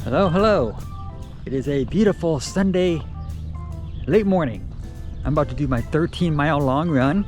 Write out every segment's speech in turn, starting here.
Hello, hello. It is a beautiful Sunday late morning. I'm about to do my 13-mile long run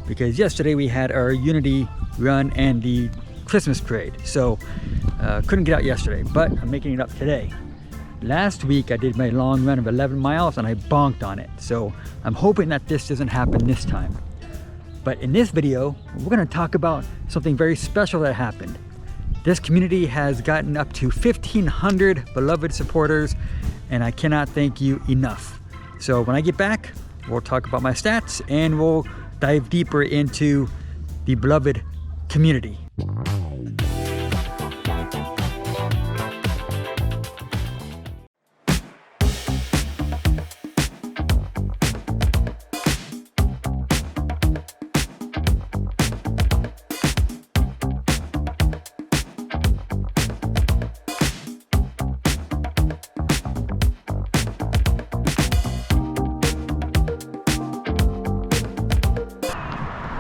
because yesterday we had our Unity run and the Christmas parade. So couldn't get out yesterday, but I'm making it up today. Last week I did my long run of 11 miles and I bonked on it. So I'm hoping that this doesn't happen this time. But in this video, we're gonna talk about something very special that happened. This community has gotten up to 1,500 beloved supporters, and I cannot thank you enough. So when I get back, we'll talk about my stats and we'll dive deeper into the beloved community.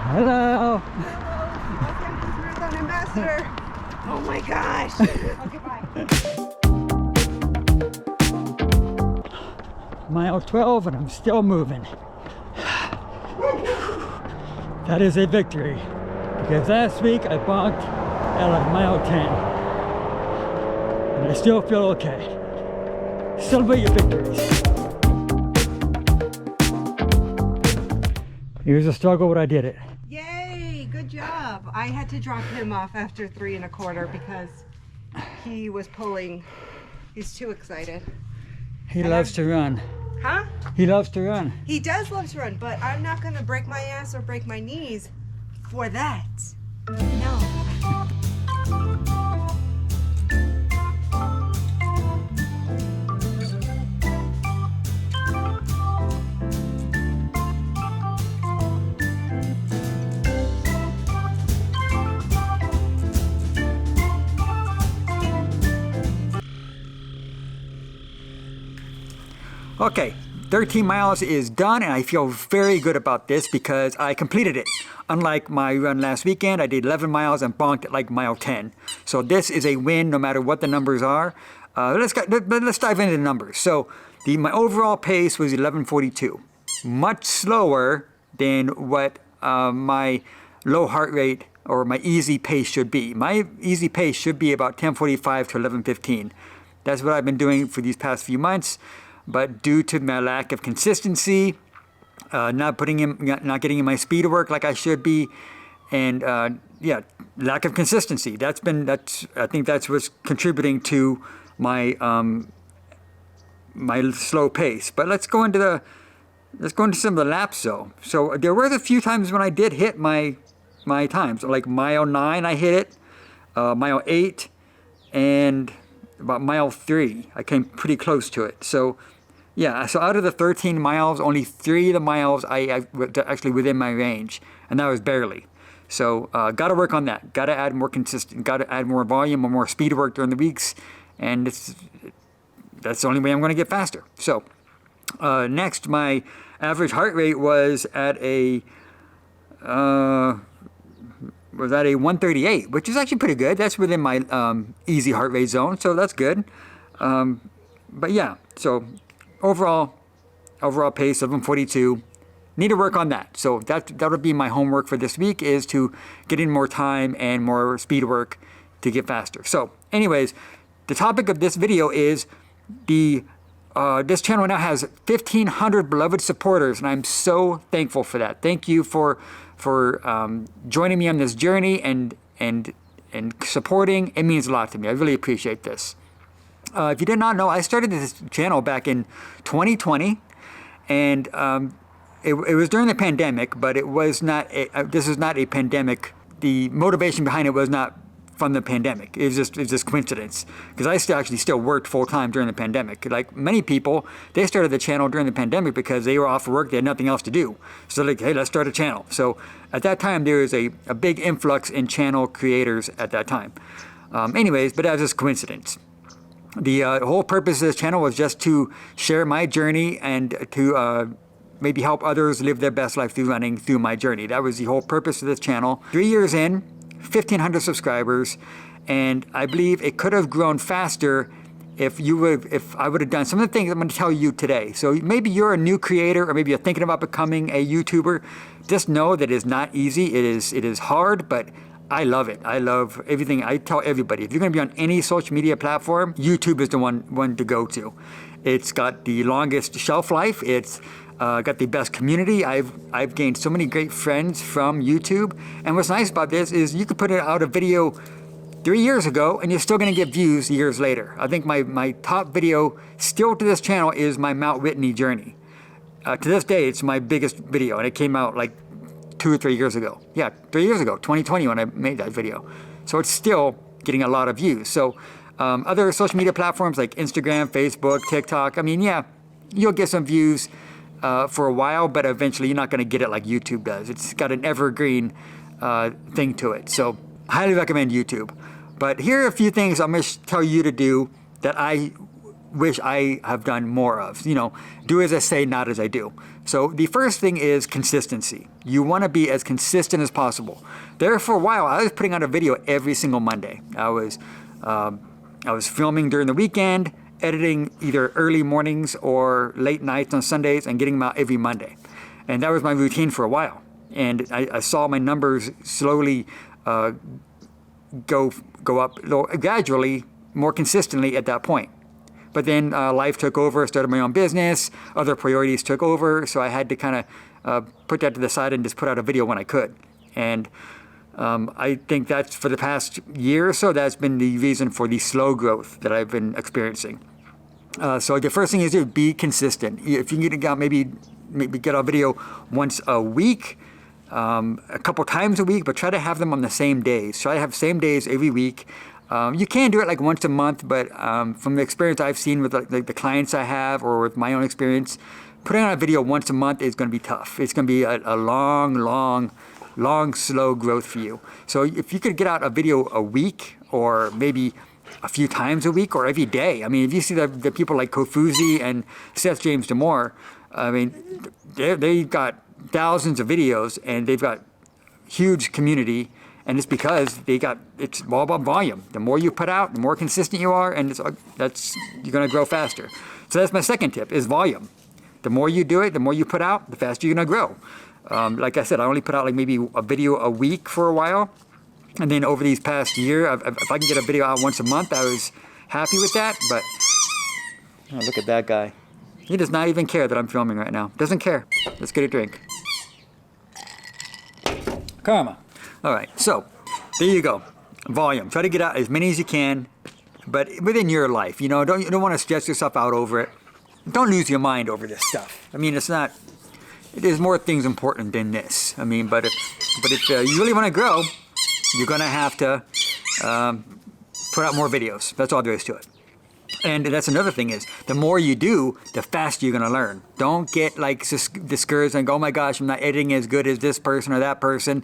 Hello. Marathon ambassador. Oh my gosh. Okay, bye. Mile 12 and I'm still moving. That is a victory because last week I bonked at like mile 10 and I still feel okay. Celebrate your victories. It was a struggle, but I did it. Yay, good job. I had to drop him off after 3 1/4 because he was pulling. He's too excited. He loves to run. Huh? He loves to run. He does love to run, but I'm not gonna break my ass or break my knees for that. No. Okay, 13 miles is done and I feel very good about this because I completed it. Unlike my run last weekend, I did 11 miles and bonked at like mile 10. So this is a win no matter what the numbers are. Let's dive into the numbers. So my overall pace was 11:42. Much slower than what my low heart rate or my easy pace should be. My easy pace should be about 10:45 to 11:15. That's what I've been doing for these past few months. But due to my lack of consistency, not getting in my speed to work like I should be, and yeah, lack of consistency. I think that's what's contributing to my my slow pace. But let's go into some of the laps though. So there were a few times when I did hit my times. Like mile 9, I hit it. Mile 8, and about mile 3, I came pretty close to it. So. Yeah, so out of the 13 miles, only 3 of the miles I were actually within my range, and that was barely. So got to work on that. Got to add more got to add more volume or more speed work during the weeks, and that's the only way I'm going to get faster. So next, my average heart rate was at a 138, which is actually pretty good. That's within my easy heart rate zone, so that's good. But yeah, so. Overall pace of 1:42. Need to work on that. So that'll be my homework for this week, is to get in more time and more speed work to get faster. So anyways, the topic of this video is this channel now has 1,500 beloved supporters, and I'm so thankful for that. Thank you for joining me on this journey and supporting. It means a lot to me. I really appreciate this. If you did not know, I started this channel back in 2020, and it was during the pandemic, but it was not. This is not a pandemic. The motivation behind it was not from the pandemic. It was just coincidence, because I still worked full time during the pandemic. Like many people, they started the channel during the pandemic because they were off work, they had nothing else to do. So like, hey, let's start a channel. So at that time, there was a big influx in channel creators at that time. Anyways, but that was just coincidence. The whole purpose of this channel was just to share my journey and to maybe help others live their best life through running through my journey. That was the whole purpose of this channel. 3 years in, 1,500 subscribers, and I believe it could have grown faster if I would have done some of the things I'm going to tell you today. So maybe you're a new creator, or maybe you're thinking about becoming a YouTuber. Just know that it's not easy. It is hard, but I love it. I love everything. I tell everybody, if you're going to be on any social media platform, YouTube is the one to go to. It's got the longest shelf life. It's got the best community. I've gained so many great friends from YouTube. And what's nice about this is you could put out a video 3 years ago and you're still going to get views years later. I think my top video still to this channel is my Mount Whitney journey. To this day, it's my biggest video, and it came out like 2 or 3 years ago. Yeah, 3 years ago, 2020 when I made that video. So it's still getting a lot of views. So other social media platforms like Instagram, Facebook, TikTok, I mean, yeah, you'll get some views for a while, but eventually you're not going to get it like YouTube does. It's got an evergreen thing to it. So highly recommend YouTube. But here are a few things I'm going to tell you to do that I wish I have done more of. You know, do as I say, not as I do. So the first thing is consistency. You want to be as consistent as possible. There for a while, I was putting out a video every single Monday. I was filming during the weekend, editing either early mornings or late nights on Sundays, and getting them out every Monday. And that was my routine for a while. And I saw my numbers slowly go up gradually, more consistently at that point. But then life took over, started my own business, other priorities took over, so I had to kind of put that to the side and just put out a video when I could. And I think that's, for the past year or so, that's been the reason for the slow growth that I've been experiencing. So the first thing is to be consistent. If you can get out, maybe get a video once a week, a couple times a week, but try to have them on the same days. Try to have same days every week. You can do it like once a month, but from the experience I've seen with the clients I have, or with my own experience, putting out a video once a month is going to be tough. It's going to be a long, slow growth for you. So if you could get out a video a week, or maybe a few times a week, or every day. I mean, if you see the people like Kofuzi and Seth James Damore, I mean, they've got thousands of videos and they've got huge community. And it's because it's all about volume. The more you put out, the more consistent you are, and you're going to grow faster. So that's my second tip, is volume. The more you do it, the more you put out, the faster you're going to grow. Like I said, I only put out like maybe a video a week for a while. And then over these past year, if I can get a video out once a month, I was happy with that. But oh, look at that guy. He does not even care that I'm filming right now. Doesn't care. Let's get a drink. Karma. All right, so there you go. Volume. Try to get out as many as you can, but within your life. You know, you don't want to stress yourself out over it. Don't lose your mind over this stuff. I mean, there's more things important than this. I mean, but if you really want to grow, you're going to have to put out more videos. That's all there is to it. And that's another thing, is the more you do, the faster you're going to learn. Don't get like discouraged and go, oh my gosh, I'm not editing as good as this person or that person.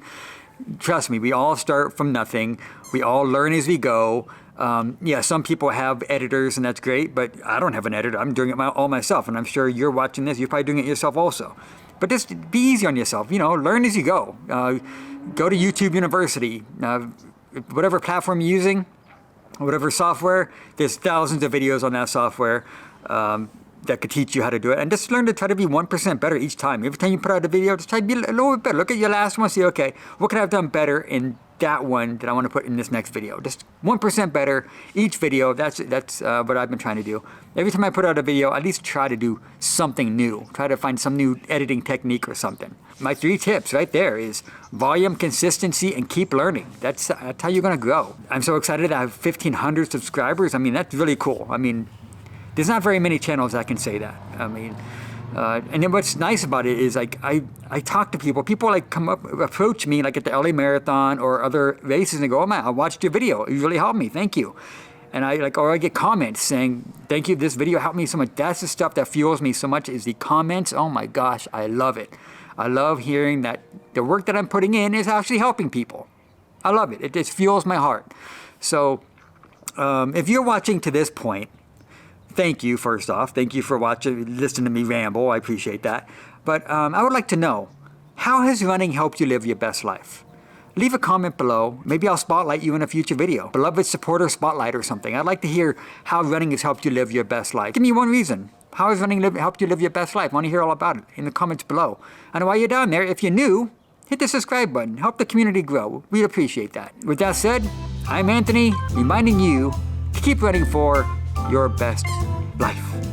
Trust me, we all start from nothing. We all learn as we go. Yeah, some people have editors, and that's great, but I don't have an editor. I'm doing it all myself, and I'm sure you're watching this. You're probably doing it yourself also. But just be easy on yourself. You know, learn as you go. Go to YouTube University. Whatever platform you're using, whatever software, there's thousands of videos on that software that could teach you how to do it. And just learn to try to be 1% better each time. Every time you put out a video, just try to be a little bit better. Look at your last one, see, okay, what could I have done better in that one that I want to put in this next video? Just 1% better each video. That's what I've been trying to do. Every time I put out a video, at least try to do something new. Try to find some new editing technique or something. My 3 tips right there is volume, consistency, and keep learning. That's how you're going to grow. I'm so excited I have 1,500 subscribers. I mean, that's really cool. I mean, there's not very many channels that can say that. I mean, and then what's nice about it is like I talk to people like approach me like at the LA Marathon or other races and go, oh man, I watched your video. You really helped me. Thank you. And I get comments saying, thank you, this video helped me so much. That's the stuff that fuels me so much, is the comments. Oh my gosh, I love it. I love hearing that the work that I'm putting in is actually helping people. I love it. It just fuels my heart. So if you're watching to this point, thank you, first off. Thank you for watching, listening to me ramble. I appreciate that. But I would like to know, how has running helped you live your best life? leave a comment below. Maybe I'll spotlight you in a future video. Beloved supporter spotlight or something. I'd like to hear how running has helped you live your best life. Give me one reason. How has running helped you live your best life? I want to hear all about it in the comments below. And while you're down there, if you're new, hit the subscribe button. Help the community grow. We'd appreciate that. With that said, I'm Anthony, reminding you to keep running for your best life.